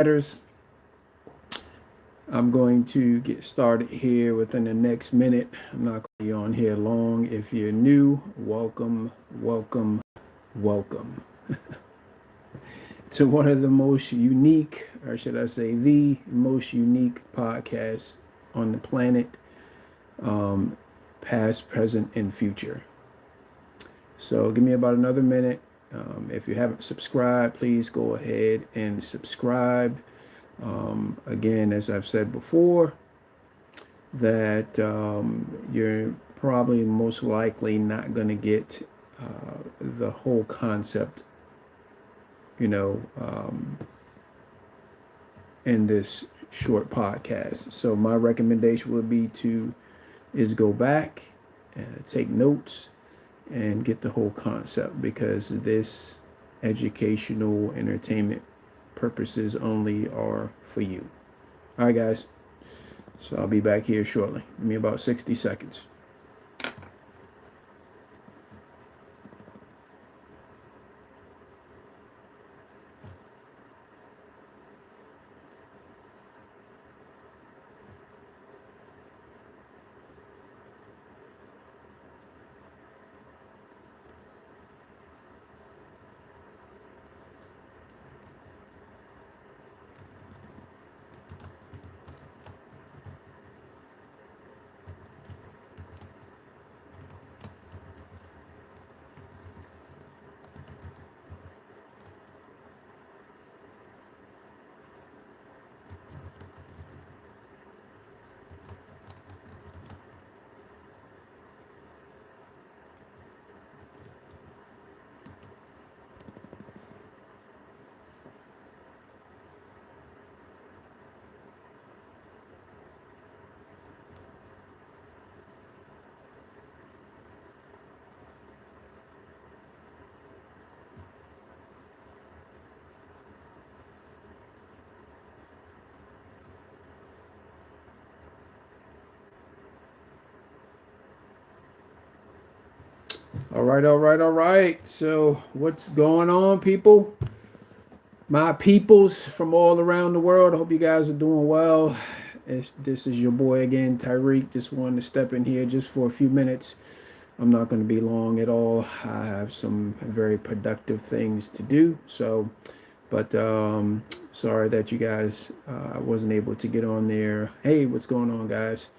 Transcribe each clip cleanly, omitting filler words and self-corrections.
letters. I'm going to get started here within the next minute. I'm not going to be on here long. If you're new, welcome, welcome, welcome to one of the most unique, or should I say, the most unique podcasts on the planet, past, present, and future. So give me about another minute. If you haven't subscribed, please go ahead and subscribe. Again, as I've said before, that you're probably most likely not going to get the whole concept, in this short podcast. So my recommendation would be is go back, take notes, and get the whole concept, because this educational entertainment purposes only are for you. All right, guys. So I'll be back here shortly. Give me about 60 seconds. All right, all right, all right. So what's going on, people? My peoples from all around the world. I hope you guys are doing well. This is your boy again, Tyreek. Just wanted to step in here just for a few minutes. I'm not going to be long at all. I have some very productive things to do. But sorry that you guys, I wasn't able to get on there. Hey, what's going on, guys?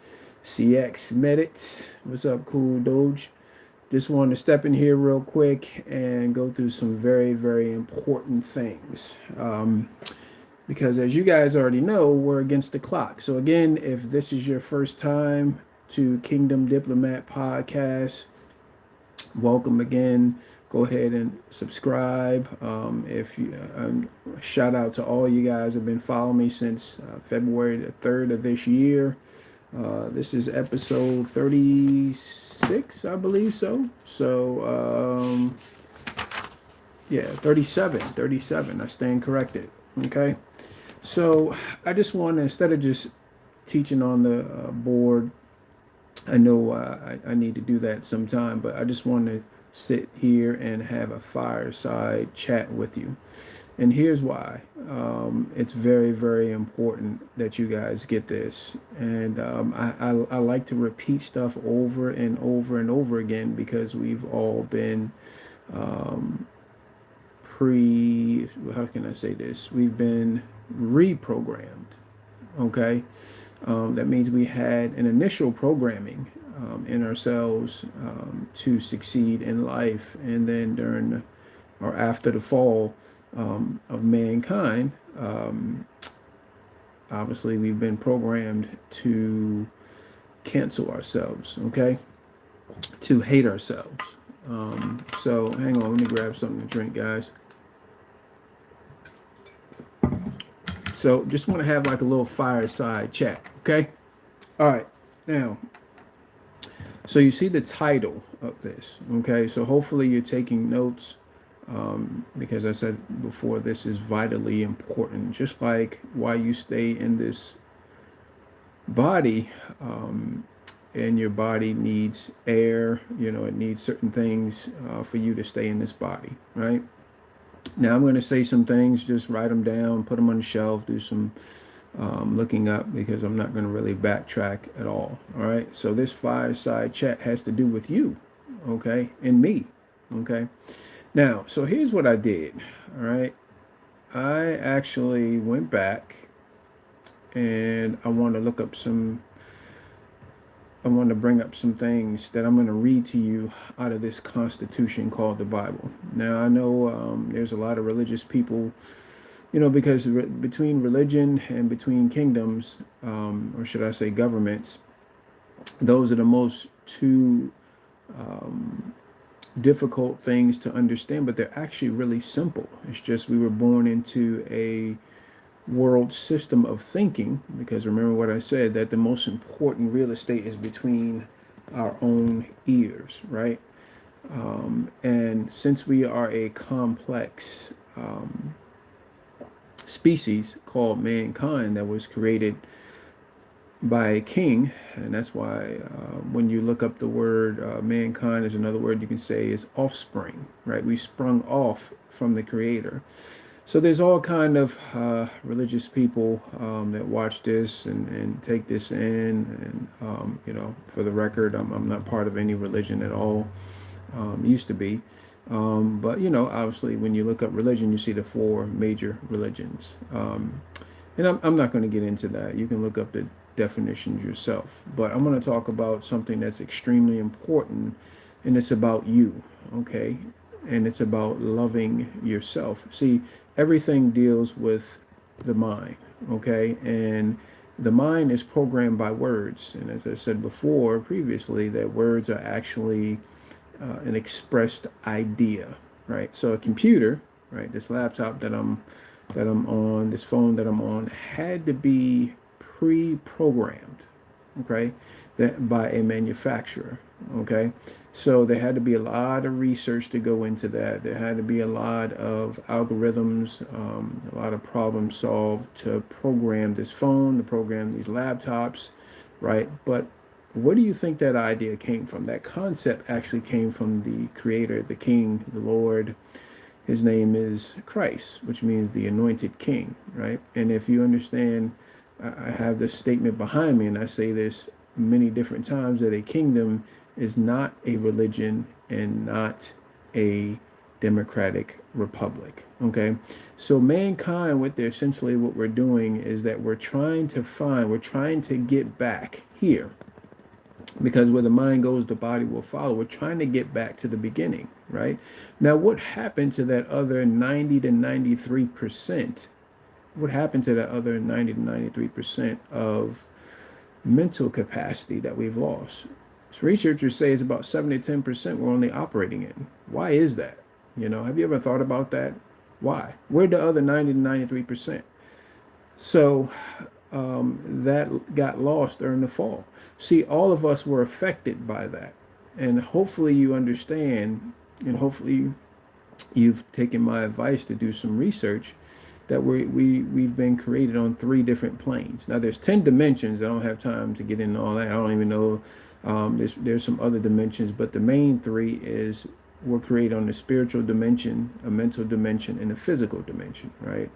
CX Medits. What's up, Cool Doge? Just wanted to step in here real quick and go through some very, very important things. Because as you guys already know, we're against the clock. So again, if this is your first time to Kingdom Diplomat Podcast, welcome again. Go ahead and subscribe. If you shout out to all you guys who have been following me since February the 3rd of this year. This is episode 36, I believe so. So, yeah, 37. I stand corrected. Okay. So I just want to, instead of just teaching on the board, I know I need to do that sometime, but I just want to sit here and have a fireside chat with you. And here's why. It's very, very important that you guys get this. And I like to repeat stuff over and over and over again, because we've all been how can I say this? We've been reprogrammed. Okay. That means we had an initial programming in ourselves to succeed in life. And then during or after the fall of mankind, obviously we've been programmed to cancel ourselves, okay? To hate ourselves. So hang on, let me grab something to drink, guys. So just want to have like a little fireside chat, okay? All right, now, so you see the title of this, okay? So hopefully you're taking notes, because I said before, this is vitally important. Just like why you stay in this body, and your body needs air, it needs certain things for you to stay in this body, right? Now I'm going to say some things, just write them down, put them on the shelf, do some looking up, because I'm not going to really backtrack at all. All right. So this fireside chat has to do with you, okay, and me, okay. Now, so here's what I did. All right. I actually went back and I want to look up some I want to bring up some things that I'm going to read to you out of this constitution called the Bible. Now, I know there's a lot of religious people, because between religion and between kingdoms, or should I say governments, those are the most two difficult things to understand, but they're actually really simple. It's just we were born into a world system of thinking, because remember what I said, that the most important real estate is between our own ears, right? And since we are a complex species called mankind that was created by a king, and that's why when you look up the word mankind, is another word you can say is offspring, right? We sprung off from the creator. So there's all kind of religious people that watch this and take this in, and for the record, I'm not part of any religion at all. Used to be, but obviously, when you look up religion, you see the four major religions, and I'm not going to get into that. You can look up the definitions yourself. But I'm going to talk about something that's extremely important, and it's about you, okay? And it's about loving yourself. See, everything deals with the mind, okay? And the mind is programmed by words. And as I said before, previously, that words are actually an expressed idea, right? So a computer, right? This laptop that I'm on, this phone that I'm on, had to be pre-programmed, okay, that by a manufacturer, okay. So there had to be a lot of research to go into that. There had to be a lot of algorithms, a lot of problems solved to program this phone, to program these laptops, right? But where do you think that idea came from? That concept actually came from the creator, the king, the Lord. His name is Christ, which means the anointed king, right? And if you understand, I have this statement behind me, and I say this many different times, that a kingdom is not a religion and not a democratic republic, okay? So mankind, essentially what we're doing is that we're trying to get back here, because where the mind goes, the body will follow. We're trying to get back to the beginning, right? Now, what happened to that other 90 to 93%? What happened to that other 90 to 93% of mental capacity that we've lost? So researchers say it's about 7 to 10% we're only operating in. Why is that? Have you ever thought about that? Why? Where'd the other 90 to 93%? So that got lost during the fall. See, all of us were affected by that. And hopefully you understand, and hopefully you've taken my advice to do some research, that we've been created on 3 different planes. Now there's 10 dimensions. I don't have time to get into all that. I don't even know. There's some other dimensions, but the main 3 is we're created on the spiritual dimension, a mental dimension, and a physical dimension, right?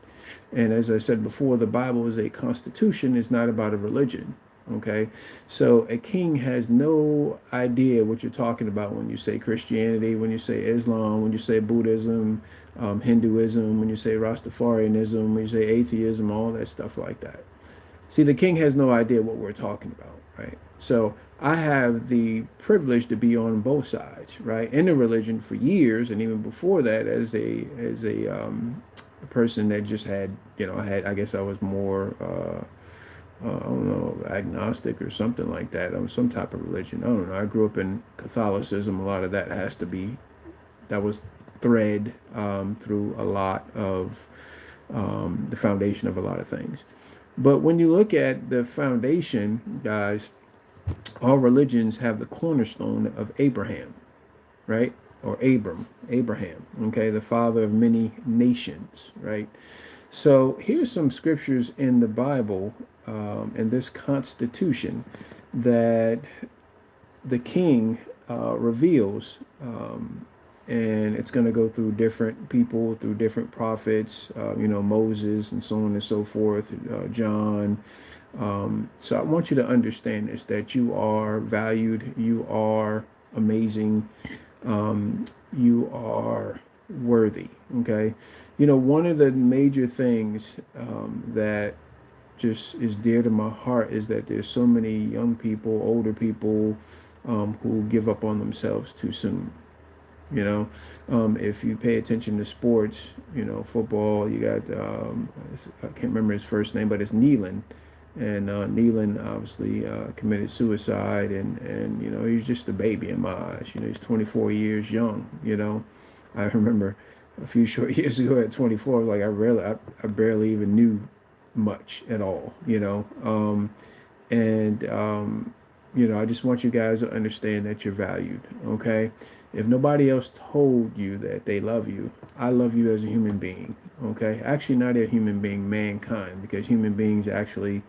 And as I said before, the Bible is a constitution. It's not about a religion, okay? So a king has no idea what you're talking about when you say Christianity, when you say Islam, when you say Buddhism, Hinduism, when you say Rastafarianism, when you say atheism, all that stuff like that. See, the king has no idea what we're talking about, right? So I have the privilege to be on both sides, right? In the religion for years, and even before that, as a person that just had, I guess I was more, I don't know, agnostic or something like that. I was some type of religion. I don't know. I grew up in Catholicism. A lot of that that was thread through a lot of the foundation of a lot of things. But when you look at the foundation, guys, all religions have the cornerstone of Abraham, right? Or Abraham, okay, the father of many nations, right? So here's some scriptures in the Bible, in this constitution, that the king reveals and it's going to go through different people, through different prophets, Moses and so on and so forth, John. So I want you to understand this, that you are valued, you are amazing, you are worthy. Okay. One of the major things that just is dear to my heart is that there's so many young people, older people, who give up on themselves too soon. If you pay attention to sports, football, you got, I can't remember his first name, but it's Nealon. And Nealon obviously committed suicide, and he's just a baby in my eyes. He's 24 years young. I remember a few short years ago at 24, like I barely even knew much at all. And I just want you guys to understand that you're valued. Okay, if nobody else told you that they love you, I love you as a human being. Okay, actually not a human being, mankind, because human beings actually,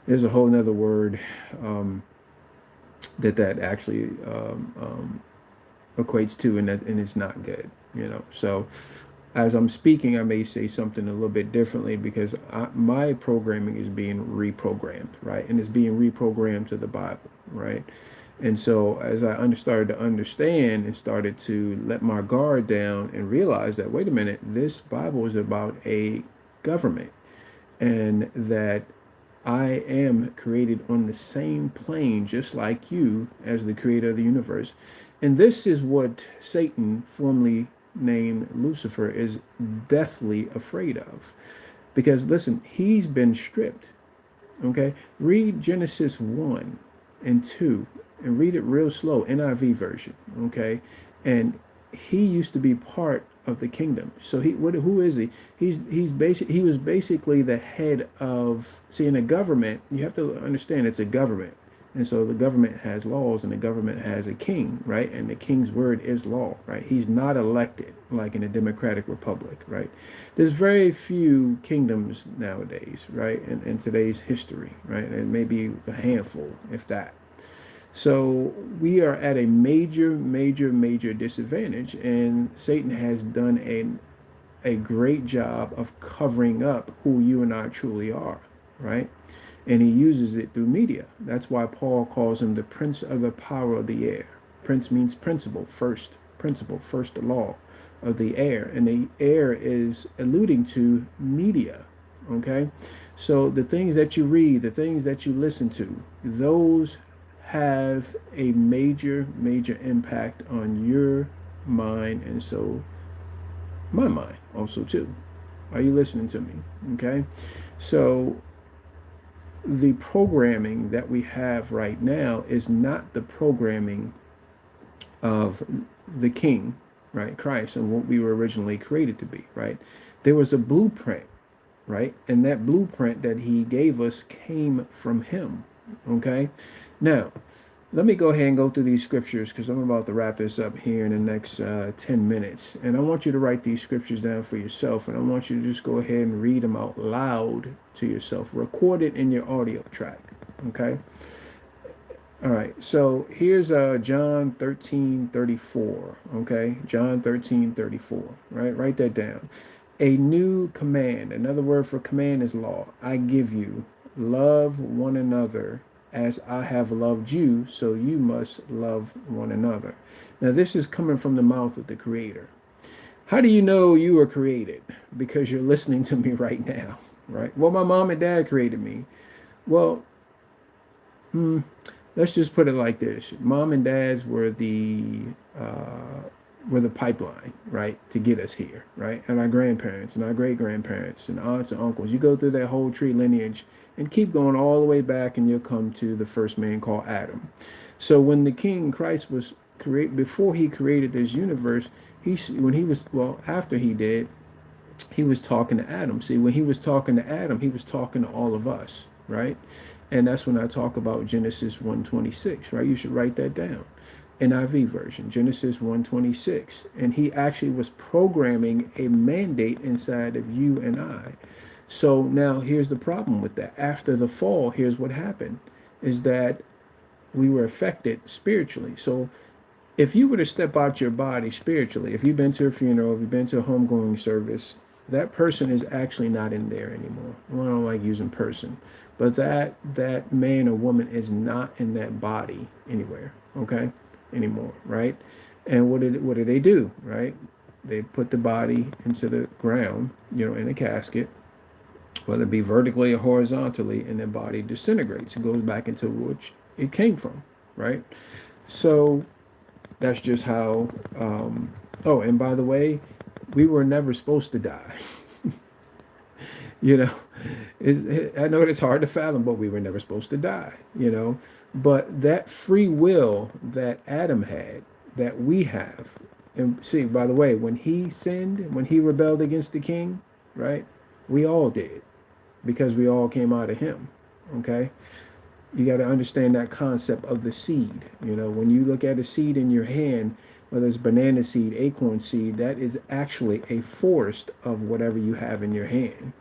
there's a whole nother word that actually equates to, and it's not good. So as I'm speaking, I may say something a little bit differently because my programming is being reprogrammed, right? And it's being reprogrammed to the Bible, right? And so as I started to understand and started to let my guard down and realize that, wait a minute, this Bible is about a government, and that I am created on the same plane, just like you, as the creator of the universe. And this is what Satan, formerly named Lucifer, is deathly afraid of. Because listen, he's been stripped. Okay? Read Genesis 1 and 2 and read it real slow, NIV version. Okay? And he used to be part of the kingdom. So who is he? He was basically the head of, see, in a government, you have to understand it's a government. And so the government has laws, and the government has a king, right? And the king's word is law, right? He's not elected like in a democratic republic, right? There's very few kingdoms nowadays, right? In today's history, right? And maybe a handful, if that. So we are at a major, major, major disadvantage, and Satan has done a great job of covering up who you and I truly are, right? And he uses it through media. That's why Paul calls him the prince of the power of the air. Prince means principle, first the law of the air. And the air is alluding to media, okay? So the things that you read, the things that you listen to, those have a major, major impact on your mind, and so my mind also too. Are you listening to me? Okay. So the programming that we have right now is not the programming of the King, right? Christ, and what we were originally created to be, right? There was a blueprint, right? And that blueprint that he gave us came from him. Okay. Now, let me go ahead and go through these scriptures, because I'm about to wrap this up here in the next 10 minutes. And I want you to write these scriptures down for yourself. And I want you to just go ahead and read them out loud to yourself. Record it in your audio track. Okay. All right. So here's John 13:34. Okay. John 13:34. Right. Write that down. A new command. Another word for command is law. I give you, love one another as I have loved you, so you must love one another. Now, this is coming from the mouth of the Creator. How do you know you were created? Because you're listening to me right now, right? Well, my mom and dad created me. Well, let's just put it like this. Mom and dads were the pipeline, right, to get us here, right? And our grandparents and our great-grandparents and aunts and uncles. You go through that whole tree lineage and keep going all the way back, and you'll come to the first man called Adam. So when the King Christ was created, before he created this universe, after he did, he was talking to Adam. See, when he was talking to Adam, he was talking to all of us, right? And that's when I talk about Genesis 1:26, right? You should write that down. NIV version, Genesis 1:26. And he actually was programming a mandate inside of you and I. So now here's the problem with that. After the fall, here's what happened, is that we were affected spiritually. So If you were to step out your body spiritually, if you've been to a funeral, if you've been to a homegoing service, that person is actually not in there anymore. Well, I don't like using person, but that man or woman is not in that body anywhere, okay, anymore, right? And what do they do, right? They put the body into the ground, in a casket, whether it be vertically or horizontally, and the body disintegrates. It goes back into which it came from, right? So that's just how. Oh, and by the way, we were never supposed to die. you know, I know it's hard to fathom, but we were never supposed to die. But that free will that Adam had, that we have, and see, by the way, when he sinned, when he rebelled against the king, right? We all did, because we all came out of him. Okay. You got to understand that concept of the seed. When you look at a seed in your hand, whether it's banana seed, acorn seed, that is actually a forest of whatever you have in your hand.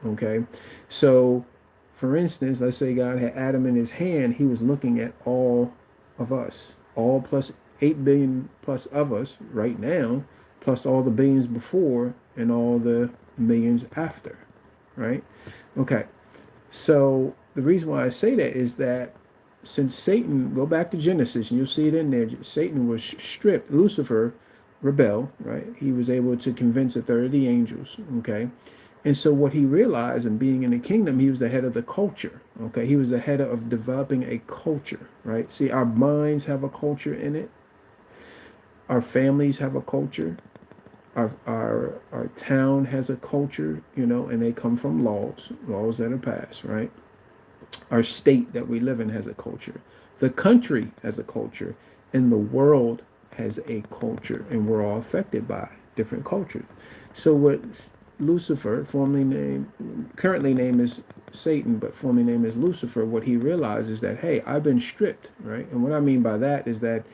Okay. So, for instance, let's say God had Adam in his hand, he was looking at all of us, all plus 8 billion plus of us right now, plus all the billions before and all the millions after. Right. Okay. So the reason why I say that is that since Satan, go back to Genesis and you'll see it in there, Satan was stripped. Lucifer rebelled, right? He was able to convince a third of the angels, okay? And so what he realized, and being in the kingdom, he was the head of the culture, okay? He was the head of developing a culture, right? See, our minds have a culture in it. Our families have a culture. Our town has a culture, and they come from laws that are passed, right? Our state that we live in has a culture. The country has a culture, and the world has a culture, and we're all affected by different cultures. So what Lucifer, currently named is Satan, but formerly named as Lucifer, what he realized is that, hey, I've been stripped, right? And what I mean by that is that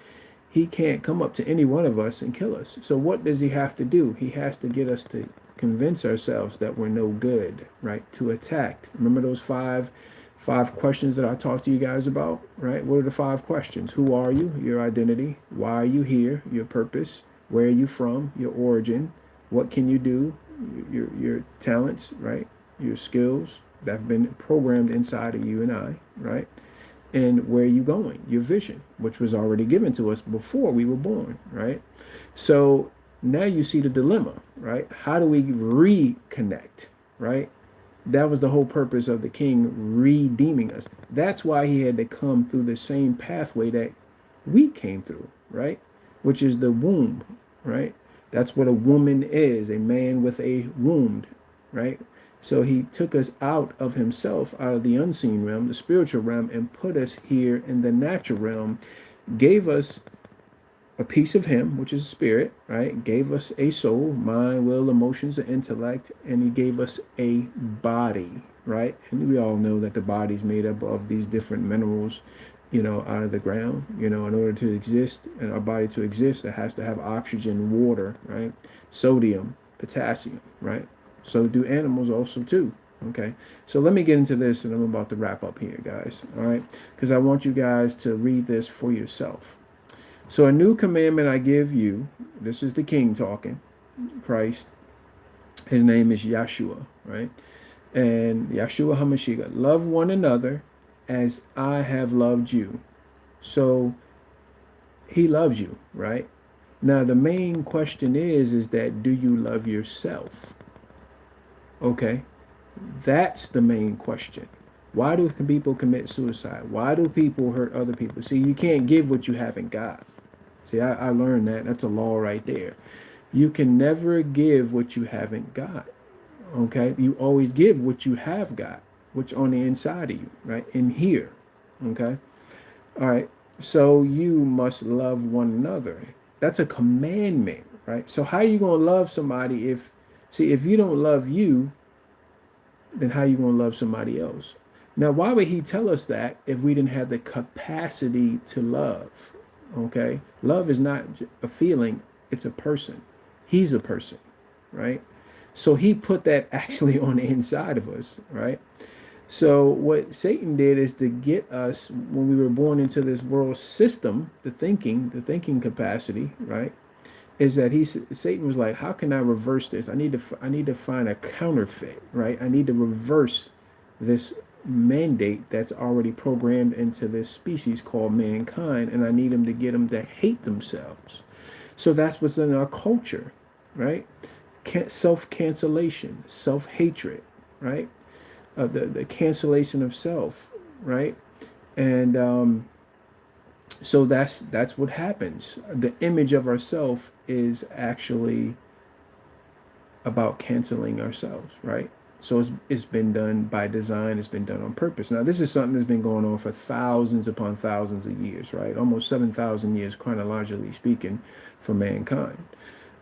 he can't come up to any one of us and kill us. So what does he have to do? He has to get us to convince ourselves that we're no good, right? To attack. Remember those five questions that I talked to you guys about, right? What are the 5 questions? Who are you? Your identity. Why are you here? Your purpose. Where are you from? Your origin. What can you do? Your talents, right? Your skills that have been programmed inside of you and I, right? And where are you going? Your vision, which was already given to us before we were born, right? So now you see the dilemma, right? How do we reconnect, right? That was the whole purpose of the king redeeming us. That's why he had to come through the same pathway that we came through, right? Which is the womb, right? That's what a woman is, a man with a womb, right? So he took us out of himself, out of the unseen realm, the spiritual realm, and put us here in the natural realm, gave us a piece of him, which is spirit, right? Gave us a soul, mind, will, emotions, and intellect, and he gave us a body, right? And we all know that the body's made up of these different minerals, out of the ground. In order to exist, and our body to exist, it has to have oxygen, water, right? Sodium, potassium, right? So do animals also too. Okay, so let me get into this, and I'm about to wrap up here, guys. All right, because I want you guys to read this for yourself. So a new commandment I give you. This is the King talking, Christ. His name is Yeshua, right? And Yeshua HaMashiach, love one another as I have loved you. So he loves you, right? Now the main question is that do you love yourself? Okay, that's the main question. Why do people commit suicide? Why do people hurt other people? See, you can't give what you haven't got. See, I learned that. That's a law right there. You can never give what you haven't got. Okay, you always give what you have got, which on the inside of you, right? In here. Okay, all right. So you must love one another. That's a commandment, right? So how are you going to love somebody if you don't love you, then how are you going to love somebody else? Now, why would he tell us that if we didn't have the capacity to love? Okay, love is not a feeling, it's a person. He's a person, right? So he put that actually on the inside of us, right? So what Satan did is to get us when we were born into this world system, the thinking capacity, right? Is that Satan was like, how can I reverse this? I need to find a counterfeit, right? I need to reverse this mandate that's already programmed into this species called mankind, and I need them to get them to hate themselves. So that's what's in our culture, right? Self-cancellation, self-hatred, right? The cancellation of self, right? And so that's what happens. The image of ourself is actually about canceling ourselves, right? So it's been done by design. It's been done on purpose. Now, this is something that's been going on for thousands upon thousands of years, right? Almost 7,000 years, chronologically speaking, for mankind.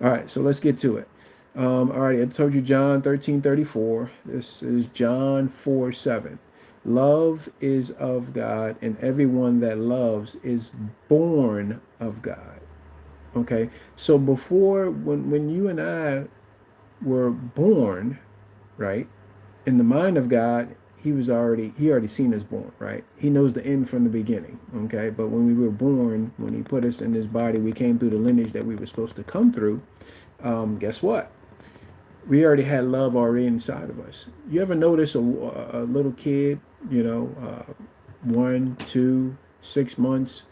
All right, so let's get to it. All right, I told you John 13:34. This is John 4:7. Love is of God, and everyone that loves is born of God. Okay, so before, when you and I were born, right, in the mind of God, he already seen us born, right? He knows the end from the beginning. Okay, but when we were born, when he put us in this body, we came through the lineage that we were supposed to come through. Guess what? We already had love already inside of us. You ever notice a little kid, 1, 2, 6 months,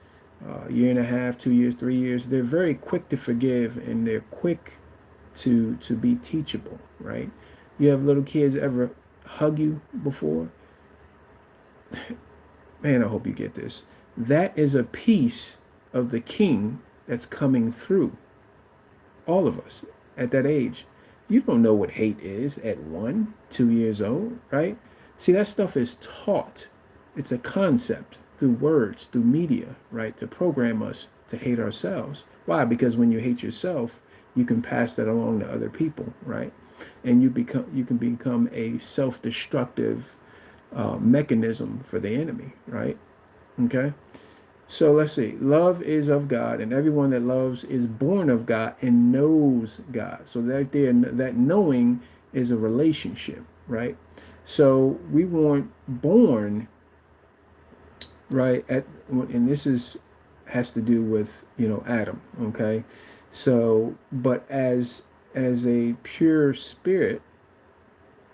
year and a half, 2 years, 3 years, they're very quick to forgive, and they're quick to be teachable, right? You have little kids ever hug you before? Man, I hope you get this. That is a piece of the king that's coming through all of us at that age. You don't know what hate is at 1, 2 years old, right? See, that stuff is taught. It's a concept through words, through media, right? To program us to hate ourselves. Why? Because when you hate yourself, you can pass that along to other people, right? And you can become a self-destructive mechanism for the enemy, right? Okay. So let's see. Love is of God, and everyone that loves is born of God and knows God. So that knowing is a relationship, right? So we weren't born, right, and this has to do with, Adam, okay? So, but as a pure spirit,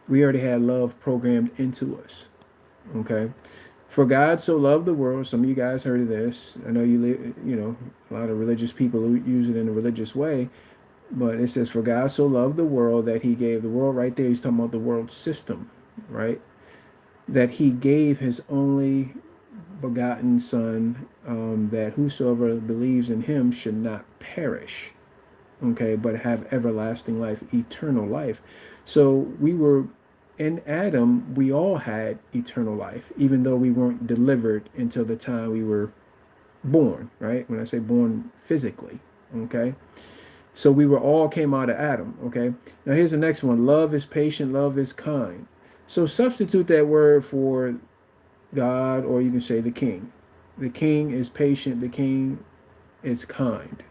we already had love programmed into us, okay? For God so loved the world. Some of you guys heard of this. I know a lot of religious people who use it in a religious way, but it says, for God so loved the world that he gave the world, right there. He's talking about the world system, right? That he gave his only begotten son, that whosoever believes in him should not perish, okay, but have everlasting life, eternal life. So we were in Adam, we all had eternal life, even though we weren't delivered until the time we were born, right? When I say born physically, okay? So we were all came out of Adam, okay? Now here's the next one. Love is patient, love is kind. So substitute that word for God, or you can say the king. The king is patient, the king is kind.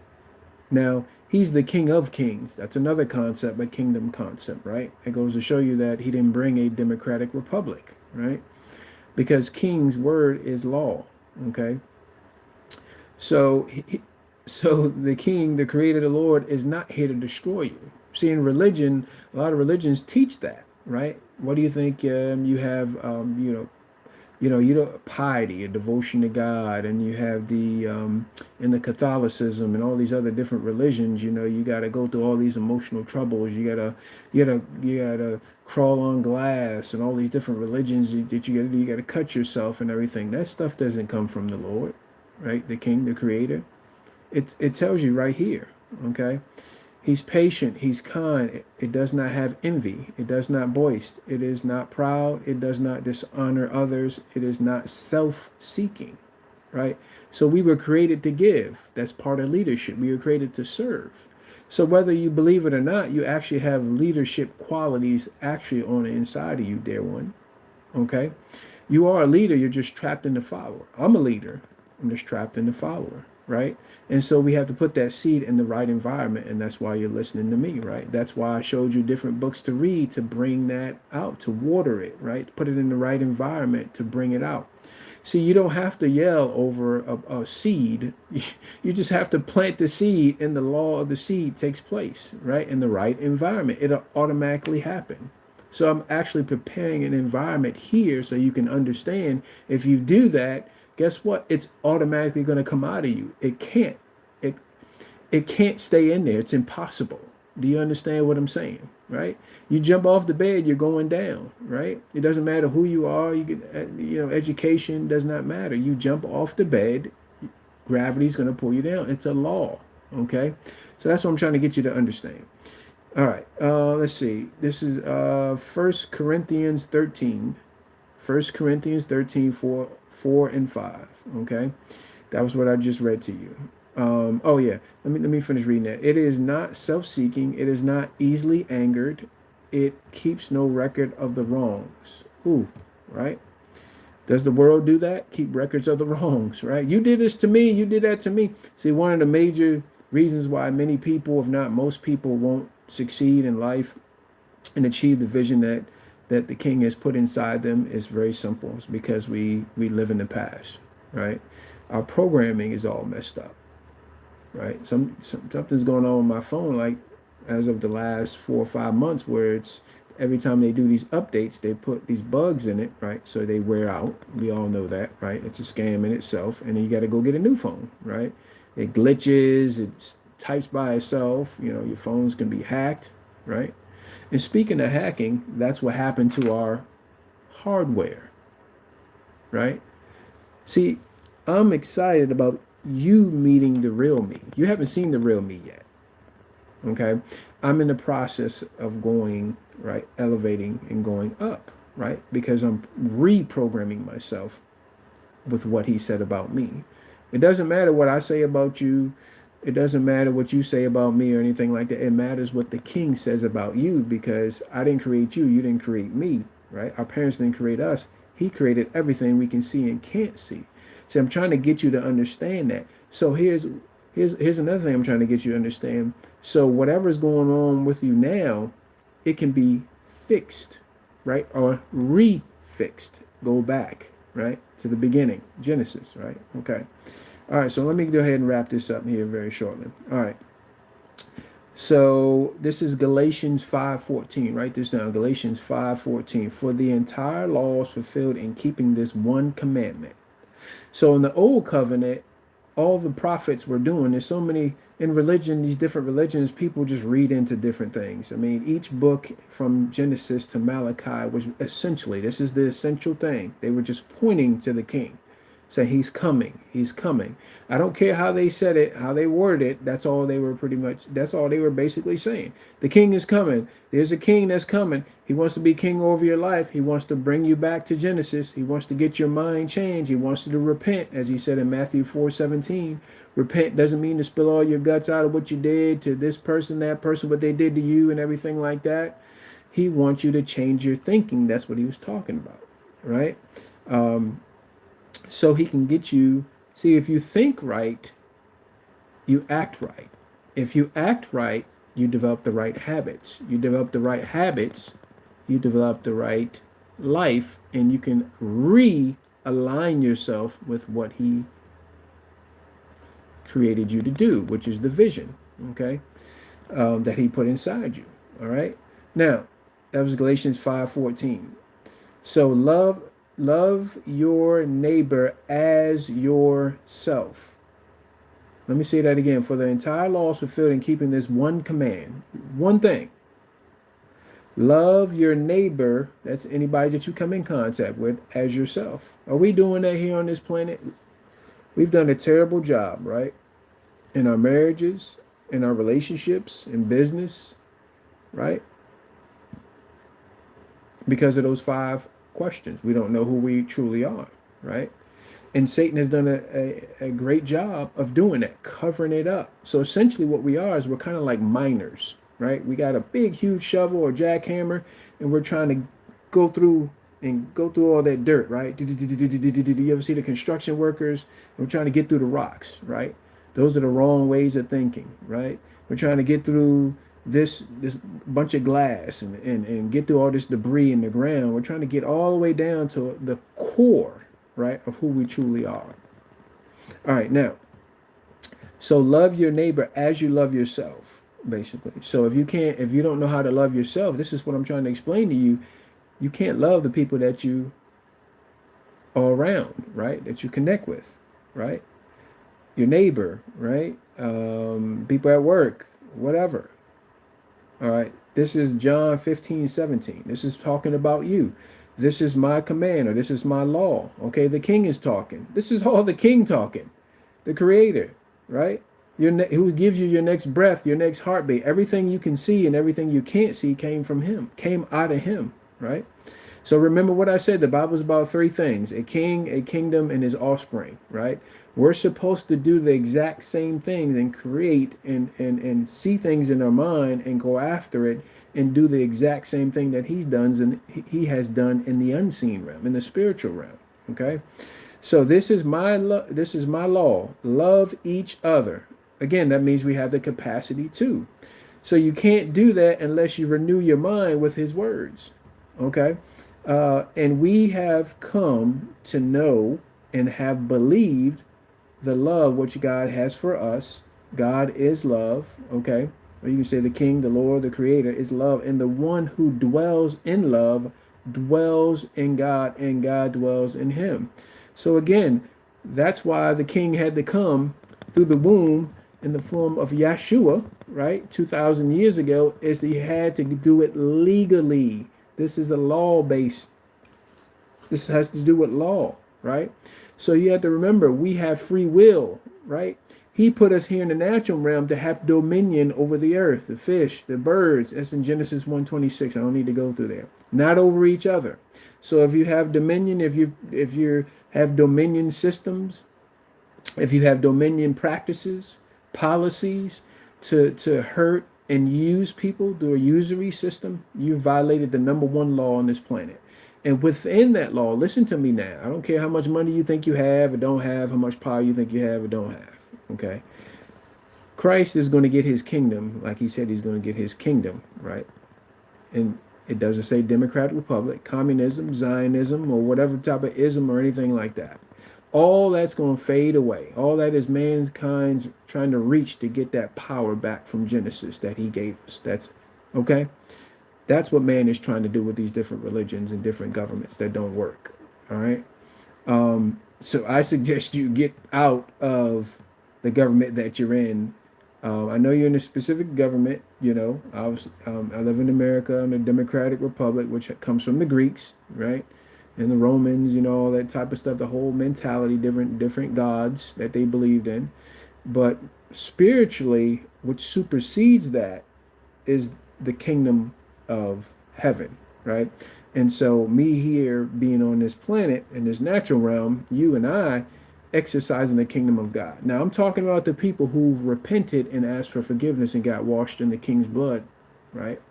Now, he's the king of kings. That's another concept, a kingdom concept, right? It goes to show you that he didn't bring a democratic republic, right? Because king's word is law, okay? So, so the king, the creator, the Lord, is not here to destroy you. See, in religion, a lot of religions teach that, right? What do you think? You have, piety, a devotion to God, and you have the in the Catholicism and all these other different religions. You got to go through all these emotional troubles. You gotta crawl on glass, and all these different religions that you gotta cut yourself and everything. That stuff doesn't come from the Lord, right? The King, the Creator. It tells you right here, okay? He's patient, he's kind, it does not have envy, it does not boast, it is not proud, it does not dishonor others, it is not self-seeking, right? So we were created to give. That's part of leadership. We were created to serve. So whether you believe it or not, you actually have leadership qualities actually on the inside of you, dear one, okay? You are a leader, you're just trapped in the follower. I'm a leader, I'm just trapped in the follower, right? And so we have to put that seed in the right environment, and that's why you're listening to me, right? That's why I showed you different books to read, to bring that out, to water it, right? Put it in the right environment to bring it out. See, you don't have to yell over a seed. You just have to plant the seed, and the law of the seed takes place, right? In the right environment. It'll automatically happen. So I'm actually preparing an environment here so you can understand if you do that, guess what? It's automatically going to come out of you. It can't. It it can't stay in there. It's impossible. Do you understand what I'm saying? Right? You jump off the bed, you're going down. Right? It doesn't matter who you are. You get, education does not matter. You jump off the bed, gravity's going to pull you down. It's a law. Okay? So that's what I'm trying to get you to understand. All right. Let's see. This is 1 Corinthians 13. 1 Corinthians 13, 4 and 5. Okay? That was what I just read to you. Oh yeah, let me finish reading that. It is not self-seeking. It is not easily angered. It keeps no record of the wrongs. Ooh, right? Does the world do that? Keep records of the wrongs, right? You did this to me. You did that to me. See, one of the major reasons why many people, if not most people, won't succeed in life and achieve the vision that the King has put inside them is very simple. It's because we live in the past, right? Our programming is all messed up, right? Something's going on with my phone, like as of the last 4 or 5 months, where it's every time they do these updates, they put these bugs in it, right? So they wear out. We all know that, right? It's a scam in itself, and then you got to go get a new phone, right? It glitches, it types by itself. Your phones can be hacked, right? And speaking of hacking, that's what happened to our hardware, right? See, I'm excited about you meeting the real me. You haven't seen the real me yet. Okay? I'm in the process of going, right, elevating and going up, right? Because I'm reprogramming myself with what he said about me. It doesn't matter what I say about you. It doesn't matter what you say about me or anything like that. It matters what the King says about you, because I didn't create you. You didn't create me, right? Our parents didn't create us. He created everything we can see and can't see. So I'm trying to get you to understand that. So here's another thing I'm trying to get you to understand. So whatever's going on with you now, it can be fixed, right? Or refixed. Go back, right? To the beginning, Genesis, right? Okay. All right, so let me go ahead and wrap this up here very shortly. All right. So this is Galatians 5:14. Write this down. Galatians 5:14. For the entire law is fulfilled in keeping this one commandment. So in the old covenant, all the prophets were doing, there's so many in religion, these different religions, people just read into different things. I mean, each book from Genesis to Malachi was essentially, this is the essential thing. They were just pointing to the King, saying he's coming, he's coming. I don't care how they said it, how they worded it. That's all they were basically saying. The King is coming. There's a King that's coming. He wants to be king over your life. He wants to bring you back to Genesis. He wants to get your mind changed. He wants you to repent, as he said in Matthew 4:17. Repent doesn't mean to spill all your guts out of what you did to this person, that person, what they did to you and everything like that. He wants you to change your thinking. That's what he was talking about, right? So he can get you. See, if you think right, you act right. If you act right, you develop the right habits. You develop the right habits, you develop the right life, and you can realign yourself with what he created you to do, which is the vision, okay, that he put inside you. All right. Now, that was Galatians 5:14. So love your neighbor as yourself. Let me say that again. For the entire law is fulfilled in keeping this one command, one thing. Love your neighbor, that's anybody that you come in contact with, as yourself. Are we doing that here on this planet? We've done a terrible job, right? In our marriages, in our relationships, in business, right? Because of those 5 questions. We don't know who we truly are, right? And Satan has done a great job of doing that, covering it up. So essentially what we are is we're kind of like miners, right? We got a big, huge shovel or jackhammer, and we're trying to go through all that dirt, right? You ever see the construction workers? We're trying to get through the rocks, right? Those are the wrong ways of thinking, right? We're trying to get through this bunch of glass and get through all this debris in the ground. We're trying to get all the way down to the core, right, of who we truly are. All right, now, so love your neighbor as you love yourself, basically. So if you don't know how to love yourself, this is what I'm trying to explain to you. You can't love the people that you are around, right? That you connect with, right? Your neighbor, right? People at work, whatever. All right. This is John 15:17. This is talking about you. This is my command, or this is my law. Okay, the king is talking. This is all the king talking, the creator, right? Who gives you your next breath, your next heartbeat. Everything you can see and everything you can't see came from him, came out of him, right? So remember what I said, the Bible's about three things: a king, a kingdom, and his offspring, right? We're supposed to do the exact same things and create and see things in our mind and go after it and do the exact same thing that he has done in the unseen realm, in the spiritual realm. Okay. So this is my law. Love each other. Again, that means we have the capacity to. So you can't do that unless you renew your mind with his words. Okay. And we have come to know and have believed the love which God has for us. God is love, okay? Or you can say the King, the Lord, the Creator is love. And the one who dwells in love dwells in God, and God dwells in him. So again, that's why the King had to come through the womb in the form of Yeshua, right? 2,000 years ago, is he had to do it legally. This is a law-based. This has to do with law, right? So you have to remember, we have free will, right? He put us here in the natural realm to have dominion over the earth, the fish, the birds. That's in Genesis 1:26. I don't need to go through there. Not over each other. So if you have dominion, if you have dominion systems, if you have dominion practices, policies to hurt and use people through a usury system, you violated the number one law on this planet. And within that law, listen to me now. I don't care how much money you think you have or don't have, how much power you think you have or don't have. Okay. Christ is going to get his kingdom, like he said he's going to get his kingdom, right? And it doesn't say Democratic Republic, communism, Zionism, or whatever type of ism or anything like that. All that's going to fade away. All that is mankind's trying to reach to get that power back from Genesis that he gave us. That's okay. That's what man is trying to do with these different religions and different governments that don't work. All right. So I suggest you get out of the government that you're in. I know you're in a specific government. You know, I live in America in a Democratic Republic, which comes from the Greeks, right? And the Romans, you know, all that type of stuff, the whole mentality, different gods that they believed in. But spiritually, which supersedes that is the kingdom of heaven, right? And so me here being on this planet in this natural realm, you and I exercising the kingdom of God. Now I'm talking about the people who've repented and asked for forgiveness and got washed in the king's blood, right?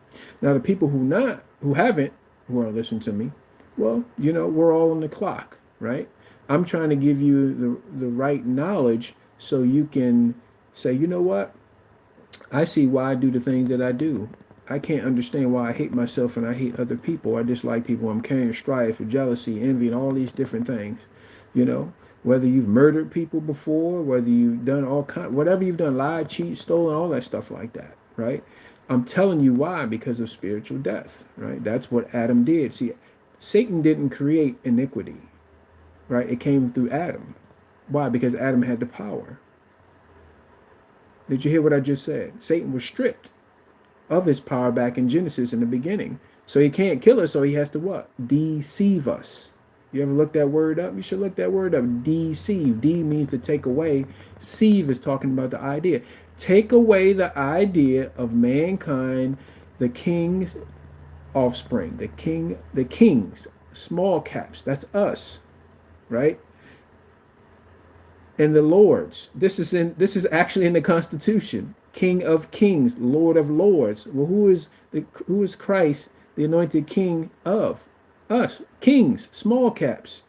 Now the people who haven't, who are listening to me, well, you know, we're all on the clock, right? I'm trying to give you the right knowledge so you can say, you know what? I see why I do the things that I do. I can't understand why I hate myself and I hate other people. I dislike people. I'm carrying strife, jealousy, envy, and all these different things. You know, whether you've murdered people before, whether you've done whatever you've done, lied, cheat, stolen, all that stuff like that, right? I'm telling you why, because of spiritual death, right? That's what Adam did. See, Satan didn't create iniquity, right? It came through Adam. Why? Because Adam had the power. Did you hear what I just said? Satan was stripped of his power back in Genesis in the beginning. So he can't kill us, so he has to what? Deceive us. You ever look that word up? You should look that word up. Deceive. D means to take away. Sieve is talking about the idea. Take away the idea of mankind, the king's offspring, the kings, small caps. That's us, right? And the lords. This is actually in the Constitution. King of kings, Lord of lords. Well, who is Christ, the anointed king of? Us, kings, small caps.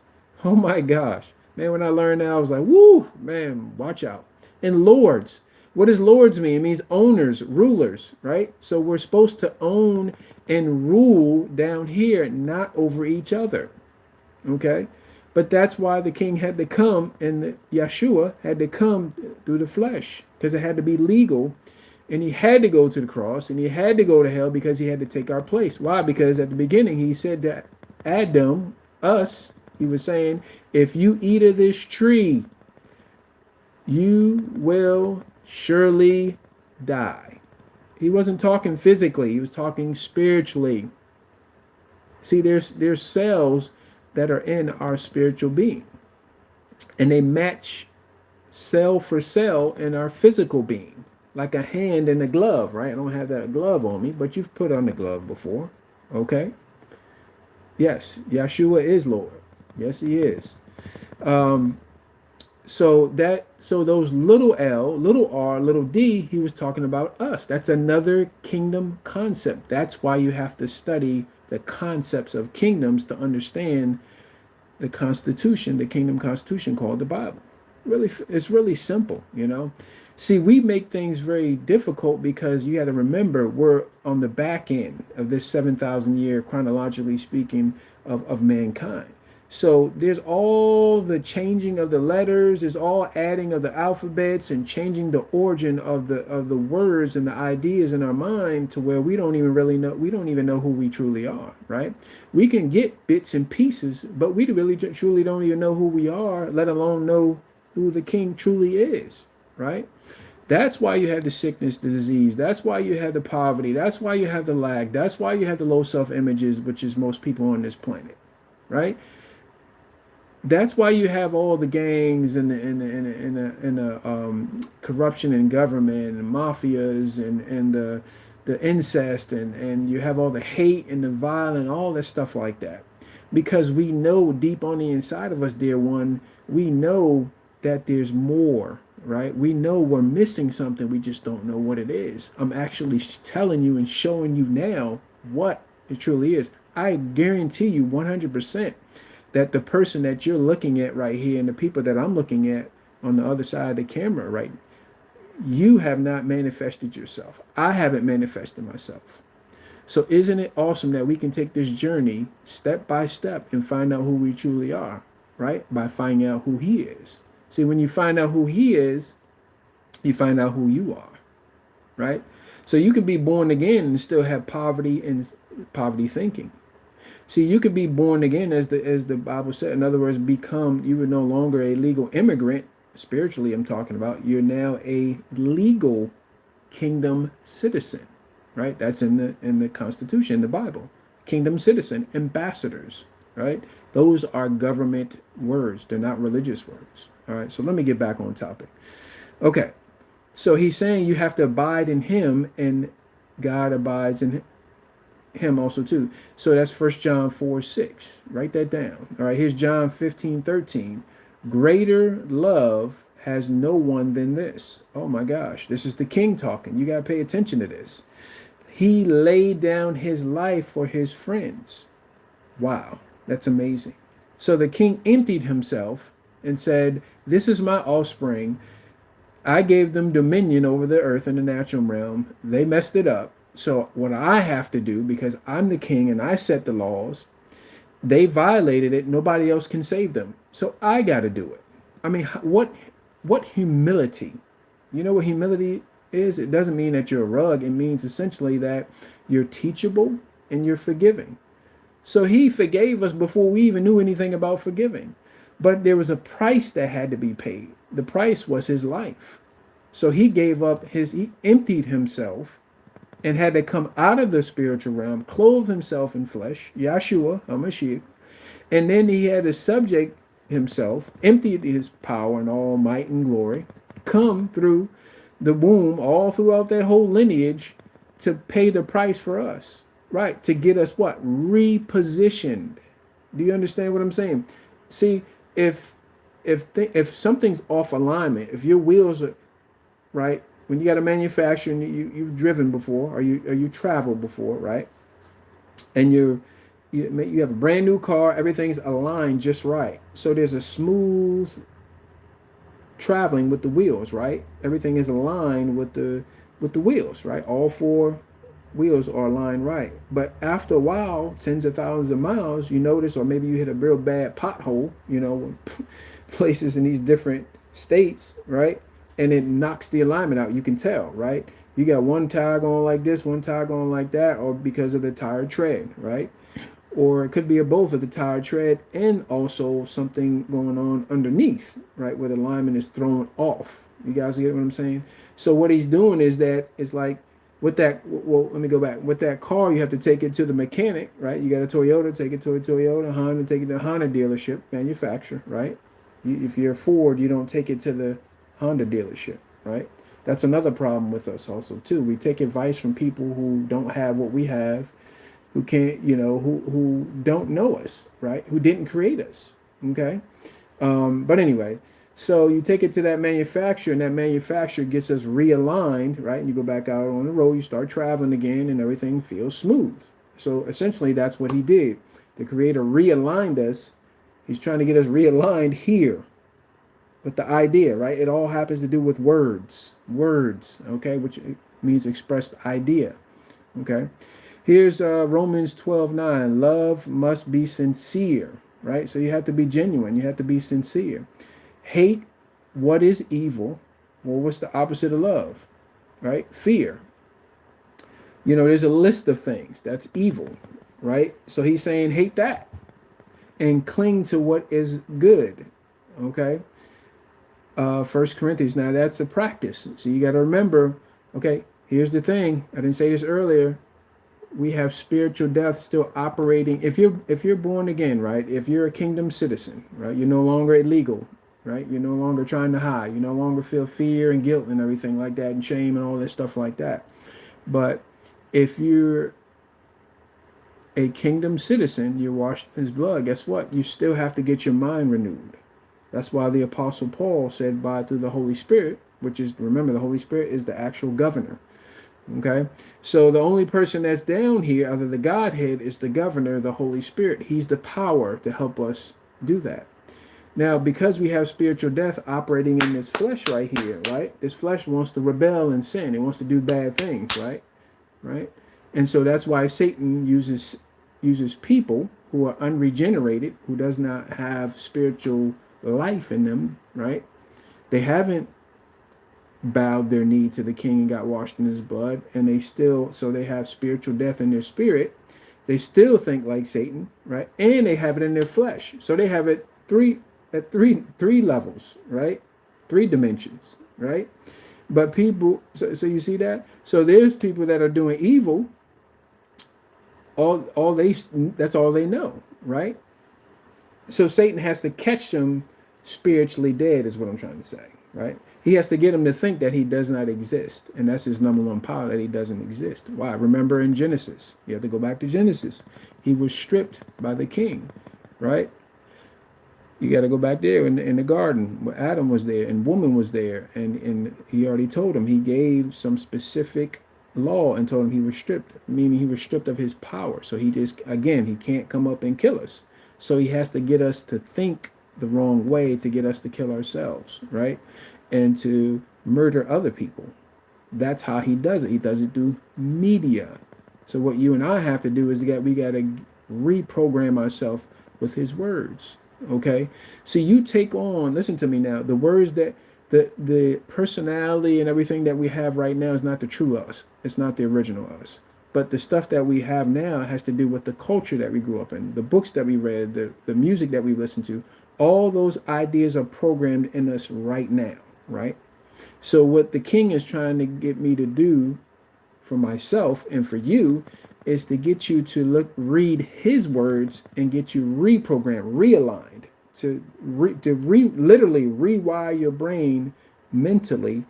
Oh my gosh. Man, when I learned that, I was like, woo, man, watch out. And lords. What does lords mean? It means owners, rulers, right? So we're supposed to own and rule down here, not over each other. Okay? But that's why the king had to come, and the Yeshua had to come through the flesh, because it had to be legal. And he had to go to the cross, and he had to go to hell because he had to take our place. Why? Because at the beginning he said that Adam, us, he was saying, if you eat of this tree, you will surely die. He wasn't talking physically, he was talking spiritually. See, there's cells that are in our spiritual being, and they match cell for cell in our physical being, like a hand in a glove, right? I don't have that glove on me, but you've put on the glove before. Okay? Yes, Yeshua is Lord. Yes, he is. So those little L, little R, little D, he was talking about us. That's another kingdom concept. That's why you have to study the concepts of kingdoms to understand the Constitution, the kingdom constitution called the Bible. Really, it's really simple, you know. See, we make things very difficult because you got to remember we're on the back end of this 7,000 year, chronologically speaking, of mankind. So there's all the changing of the letters, there's all adding of the alphabets and changing the origin of the words and the ideas in our mind to where we don't even really know, we don't even know who we truly are, right? We can get bits and pieces, but we really truly don't even know who we are, let alone know who the king truly is, right? That's why you have the sickness, the disease. That's why you have the poverty. That's why you have the lack. That's why you have the low self-images, which is most people on this planet, right? That's why you have all the gangs and the corruption in government and mafias and the incest and you have all the hate and the violence, all that stuff like that. Because we know deep on the inside of us, dear one, we know that there's more, right? We know we're missing something. We just don't know what it is. I'm actually telling you and showing you now what it truly is. I guarantee you 100% that the person that you're looking at right here and the people that I'm looking at on the other side of the camera, right, you have not manifested yourself. I haven't manifested myself. So isn't it awesome that we can take this journey step by step and find out who we truly are, right? By finding out who he is. See, when you find out who he is, you find out who you are, right? So you could be born again and still have poverty and poverty thinking. See, you could be born again, as the Bible said. In other words, you were no longer a legal immigrant. Spiritually, I'm talking about. You're now a legal kingdom citizen, right? That's in the Constitution, in the Bible. Kingdom citizen, ambassadors, right? Those are government words. They're not religious words. All right. So let me get back on topic. Okay. So he's saying you have to abide in him, and God abides in him also too. So that's 1 John 4:6. Write that down. All right, here's John 15:13. Greater love has no one than this. Oh my gosh, this is the king talking. You got to pay attention to this. He laid down his life for his friends. Wow, that's amazing. So the king emptied himself and said, this is my offspring. I gave them dominion over the earth in the natural realm. They messed it up. So what I have to do, because I'm the king and I set the laws, they violated it. Nobody else can save them. So I got to do it. I mean, what humility? You know what humility is? It doesn't mean that you're a rug. It means essentially that you're teachable and you're forgiving. So he forgave us before we even knew anything about forgiving. But there was a price that had to be paid. The price was his life. So he he emptied himself and had to come out of the spiritual realm, clothe himself in flesh, Yeshua, HaMashiach, and then he had to subject himself, emptied his power and all might and glory, come through the womb, all throughout that whole lineage, to pay the price for us, right? To get us what? Repositioned. Do you understand what I'm saying? See, if something's off alignment, if your wheels are right, when you got a manufacturer and you've driven before, or you traveled before, right? And you have a brand new car, everything's aligned just right. So there's a smooth traveling with the wheels, right? Everything is aligned with the wheels, right? All four wheels are aligned right. But after a while, tens of thousands of miles, you notice, or maybe you hit a real bad pothole, places in these different states, right? And it knocks the alignment out. You can tell, right? You got one tire going like this, one tire going like that, or because of the tire tread, right? Or it could be a both of the tire tread and also something going on underneath, right, where the alignment is thrown off. You guys get what I'm saying? So what he's doing is that it's like with that. Well, let me go back. With that car, you have to take it to the mechanic, right? You got a Toyota, take it to a Toyota. Honda, take it to a Honda dealership, manufacturer, right? If you're a Ford, you don't take it to the Honda dealership, right? That's another problem with us also too. We take advice from people who don't have what we have, who can't, who don't know us, right? Who didn't create us, okay? But anyway, so you take it to that manufacturer, and that manufacturer gets us realigned, right? And you go back out on the road, you start traveling again, and everything feels smooth. So essentially, that's what he did. The Creator realigned us. He's trying to get us realigned here with the idea, right? It all happens to do with words, okay? Which means expressed idea, okay? Here's Romans 12:9. Love must be sincere, right? So you have to be genuine. You have to be sincere. Hate what is evil. Well, what's the opposite of love, right? Fear. There's a list of things that's evil, right? So he's saying hate that and cling to what is good, okay? 1 Corinthians. Now that's a practice. So you got to remember, okay, here's the thing. I didn't say this earlier. We have spiritual death still operating. If you're born again, right? If you're a kingdom citizen, right? You're no longer illegal, right? You're no longer trying to hide. You no longer feel fear and guilt and everything like that, and shame and all this stuff like that. But if you're a kingdom citizen, you're washed in his blood. Guess what? You still have to get your mind renewed. That's why the Apostle Paul said, through the Holy Spirit, which is, remember, the Holy Spirit is the actual governor. Okay, so the only person that's down here, other than the Godhead, is the governor, the Holy Spirit. He's the power to help us do that. Now, because we have spiritual death operating in this flesh right here, right? This flesh wants to rebel and sin. It wants to do bad things, right? Right? And so that's why Satan uses people who are unregenerated, who does not have spiritual life in them, right? They haven't bowed their knee to the king and got washed in his blood, and they have spiritual death in their spirit. They still think like Satan, right? And they have it in their flesh. So they have it three levels, right? 3 dimensions, right? But people, so you see that? So there's people that are doing evil. That's all they know, right? So Satan has to catch them spiritually dead, is what I'm trying to say, right? He has to get him to think that he does not exist. And that's his number one power, that he doesn't exist. Why? Remember in Genesis, you have to go back to Genesis. He was stripped by the king, right? You got to go back there in the garden where Adam was there and woman was there. And he already told him, he gave some specific law and told him he was stripped, meaning he was stripped of his power. So he can't come up and kill us. So he has to get us to think the wrong way to get us to kill ourselves, right? And to murder other people. That's how he does it. He does it through media. So what you and I have to do is we got to reprogram ourselves with his words, okay? So you take on, listen to me now, the words that the personality and everything that we have right now is not the true us. It's not the original us. But the stuff that we have now has to do with the culture that we grew up in, the books that we read, the music that we listen to. All those ideas are programmed in us right now, right? So what the king is trying to get me to do for myself and for you is to get you to read his words and get you reprogrammed, realigned, to literally rewire your brain mentally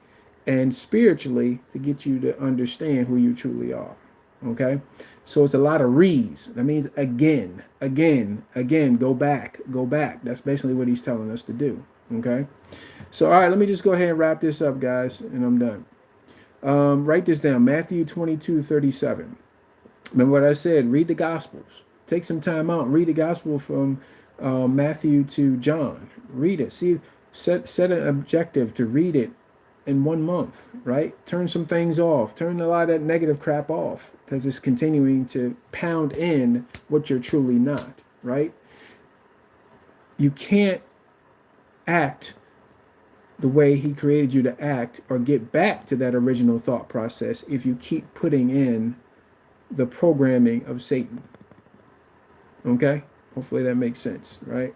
and spiritually to get you to understand who you truly are. Okay, so it's a lot of re's. That means again, go back. That's basically what he's telling us to do. Okay, so all right, let me just go ahead and wrap this up, guys, and I'm done. Write this down, Matthew 22:37. Remember what I said, read the Gospels. Take some time out, read the Gospel from Matthew to John. Read it. See, Set an objective to read it in 1 month, right? Turn some things off. Turn a lot of that negative crap off because it's continuing to pound in what you're truly not, right? You can't act the way he created you to act or get back to that original thought process if you keep putting in the programming of Satan. Okay? Hopefully that makes sense, right?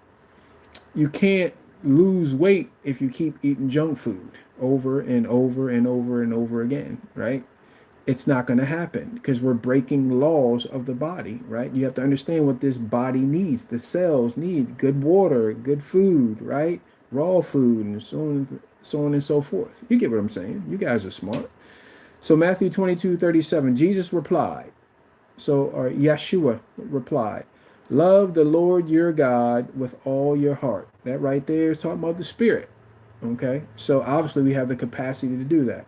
You can't lose weight if you keep eating junk food over and over and over and over again, right? It's not going to happen because we're breaking laws of the body, right? You have to understand what this body needs. The cells need good water, good food, right? Raw food, and so on and so forth. You get what I'm saying? You guys are smart. So Matthew 22:37, Jesus replied. Or Yeshua replied, love the Lord your God with all your heart. That right there is talking about the spirit. Okay, so obviously we have the capacity to do that.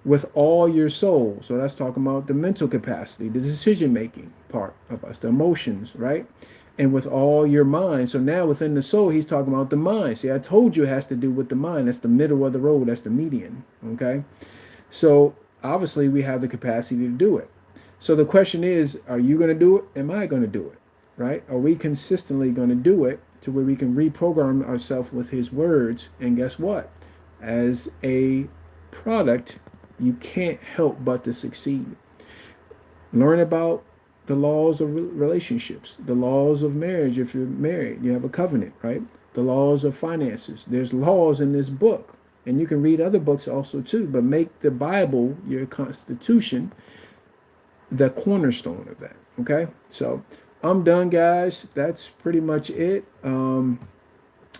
With all your soul, so that's talking about the mental capacity, the decision making part of us, the emotions, right? And with all your mind. So now within the soul, he's talking about the mind. See, I told you it has to do with the mind. That's the middle of the road. That's the median. Okay, so obviously we have the capacity to do it. So the question is, are you going to do it? Am I going to do it? Right? Are we consistently going to do it to where we can reprogram ourselves with his words? And guess what? As a product, you can't help but to succeed. Learn about the laws of relationships, the laws of marriage. If you're married, you have a covenant, right? The laws of finances. There's laws in this book. And you can read other books also too, but make the Bible your constitution, the cornerstone of that. Okay, so I'm done, guys. That's pretty much it.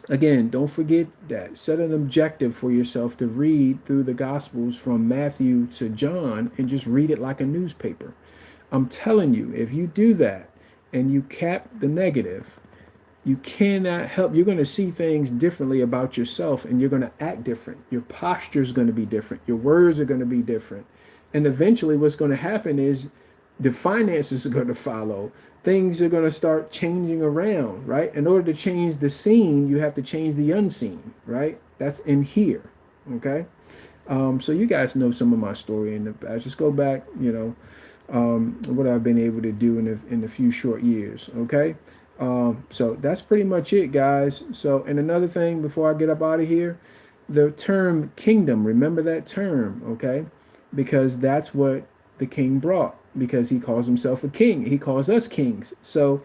Again, don't forget that. Set an objective for yourself to read through the Gospels from Matthew to John and just read it like a newspaper. I'm telling you, if you do that and you cap the negative, you cannot help. You're going to see things differently about yourself and you're going to act different. Your posture is going to be different. Your words are going to be different. And eventually what's going to happen is the finances are going to follow. Things are going to start changing around, right? In order to change the seen, you have to change the unseen, right? That's in here, okay? So you guys know some of my story in the past. Just go back, what I've been able to do in a few short years, okay? So that's pretty much it, guys. So, and another thing before I get up out of here, the term kingdom, remember that term, okay? Because that's what the king brought, because he calls himself a king. He calls us kings. So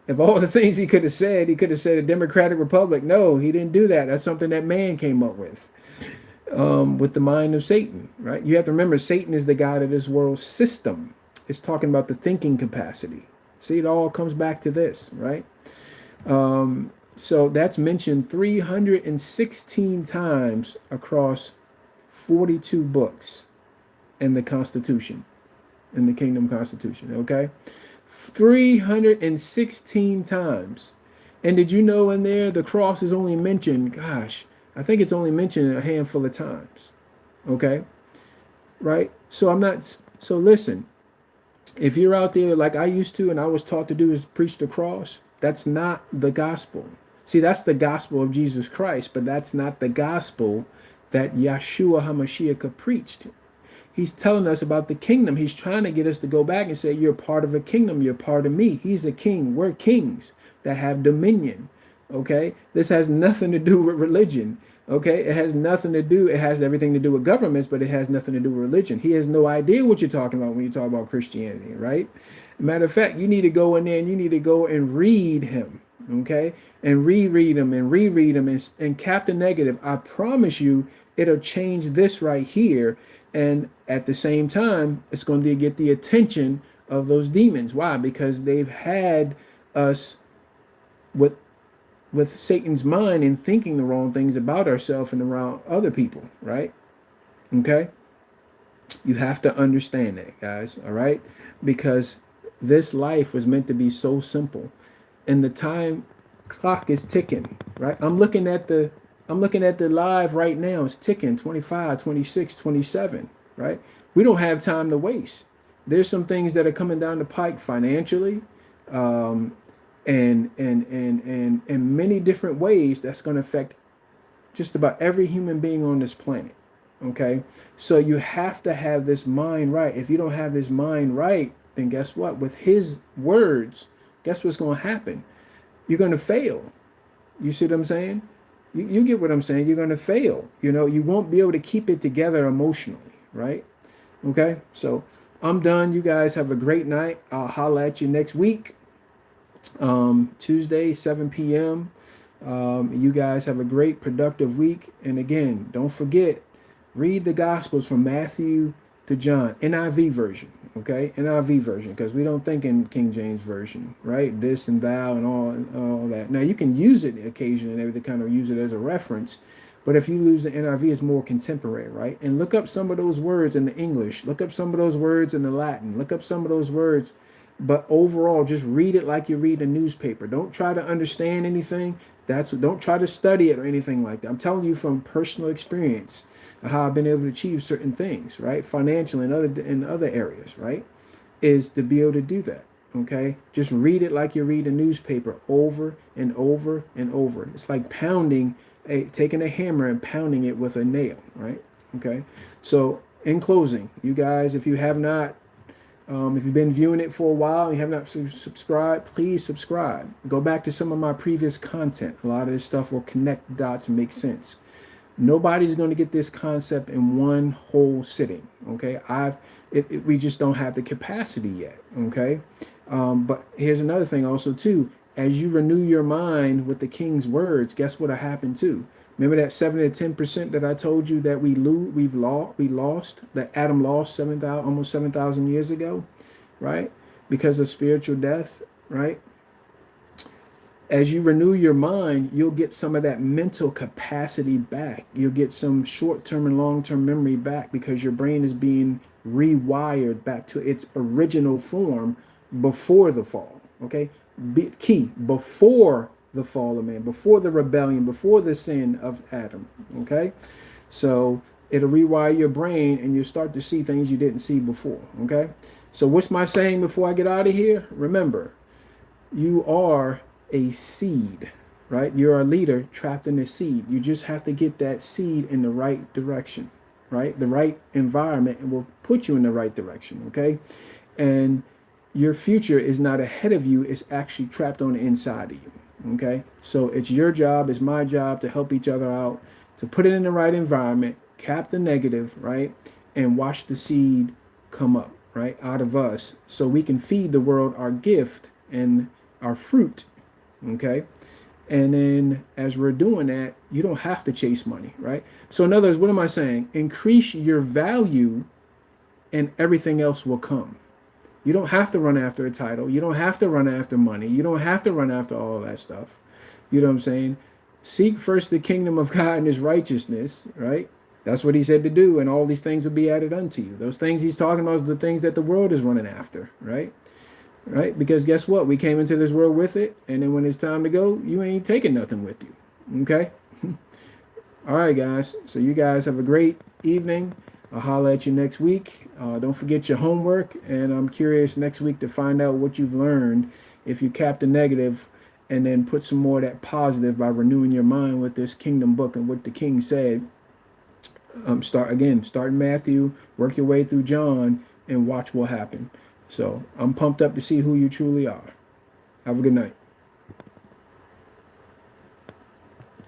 if all the things he could have said a democratic republic. No, he didn't do that. That's something that man came up with the mind of Satan, right? You have to remember, Satan is the god of this world system. It's talking about the thinking capacity. See, it all comes back to this, right? So that's mentioned 316 times across 42 books in the Constitution, in the Kingdom Constitution, okay? 316 times. And did you know in there the cross is only mentioned, gosh, I think it's only mentioned a handful of times, okay? Right? So listen, if you're out there like I used to and I was taught to do is preach the cross, that's not the gospel. See, that's the gospel of Jesus Christ, but that's not the gospel that Yeshua HaMashiach preached. He's telling us about the kingdom. He's trying to get us to go back and say, you're part of a kingdom. You're part of me. He's a king. We're kings that have dominion. Okay. This has nothing to do with religion. Okay. It has everything to do with governments, but it has nothing to do with religion. He has no idea what you're talking about when you talk about Christianity, right? Matter of fact, you need to go in there and you need to go and read him. Okay. And reread him and cap the negative. I promise you, it'll change this right here. And at the same time, it's going to get the attention of those demons. Why? Because they've had us with Satan's mind and thinking the wrong things about ourselves and around other people, right? Okay? You have to understand that, guys, all right? Because this life was meant to be so simple. And the time clock is ticking, right? I'm looking at the live right now. It's ticking, 25, 26, 27, right? We don't have time to waste. There's some things that are coming down the pike financially, and in many different ways that's going to affect just about every human being on this planet. Okay, so you have to have this mind right. If you don't have this mind right, then guess what? With his words, guess what's going to happen? You're going to fail. You see what I'm saying? You get what I'm saying? You're going to fail. You know, you won't be able to keep it together emotionally, right? Okay, so I'm done. You guys have a great night. I'll holla at you next week, Tuesday, 7 p.m. You guys have a great, productive week. And again, don't forget, read the Gospels from Matthew to John, NIV version, okay? NIV version, because we don't think in King James version, right? This and thou and all that. Now, you can use it occasionally and everything, kind of use it as a reference, but if you use the NIV, it's more contemporary, right? And look up some of those words in the English. Look up some of those words in the Latin. Look up some of those words. But overall, just read it like you read a newspaper. Don't try to understand anything. Don't try to study it or anything like that. I'm telling you from personal experience how I've been able to achieve certain things, right? Financially and other areas, right? Is to be able to do that. Okay, just read it like you read a newspaper over and over and over. It's like taking a hammer and pounding it with a nail, right? Okay, so in closing, you guys, if you have not, if you've been viewing it for a while and you have not subscribed, please subscribe. Go back to some of my previous content. A lot of this stuff will connect dots and make sense. Nobody's going to get this concept in one whole sitting. Okay, we just don't have the capacity yet. Okay, but here's another thing also too. As you renew your mind with the King's words, guess what'll happen too? Remember that 7 to 10% that I told you that we lost, that Adam lost almost 7,000 years ago, right? Because of spiritual death, right? As you renew your mind, you'll get some of that mental capacity back. You'll get some short-term and long-term memory back because your brain is being rewired back to its original form before the fall, okay? Before the fall of man, before the rebellion, before the sin of Adam, okay? So it'll rewire your brain and you'll start to see things you didn't see before, okay? So what's my saying before I get out of here? Remember, you are a seed, right? You're a leader trapped in a seed. You just have to get that seed in the right direction, right? The right environment will put you in the right direction, okay? And your future is not ahead of you, it's actually trapped on the inside of you, okay? So it's your job, it's my job to help each other out, to put it in the right environment, cap the negative, right? And watch the seed come up, right, out of us so we can feed the world our gift and our fruit, okay? And then as we're doing that, you don't have to chase money, right? So in other words, what am I saying? Increase your value and everything else will come. You don't have to run after a title. You don't have to run after money. You don't have to run after all that stuff. You know what I'm saying? Seek first the kingdom of God and his righteousness, right? That's what he said to do, and all these things will be added unto you. Those things he's talking about are the things that the world is running after, right? Right? Because guess what? We came into this world with it, and then when it's time to go, you ain't taking nothing with you, okay? All right, guys. So you guys have a great evening. I'll holler at you next week. Don't forget your homework, and I'm curious next week to find out what you've learned if you cap the negative and then put some more of that positive by renewing your mind with this kingdom book and what the king said. Start in Matthew, work your way through John, and watch what happens. So I'm pumped up to see who you truly are. Have a good night.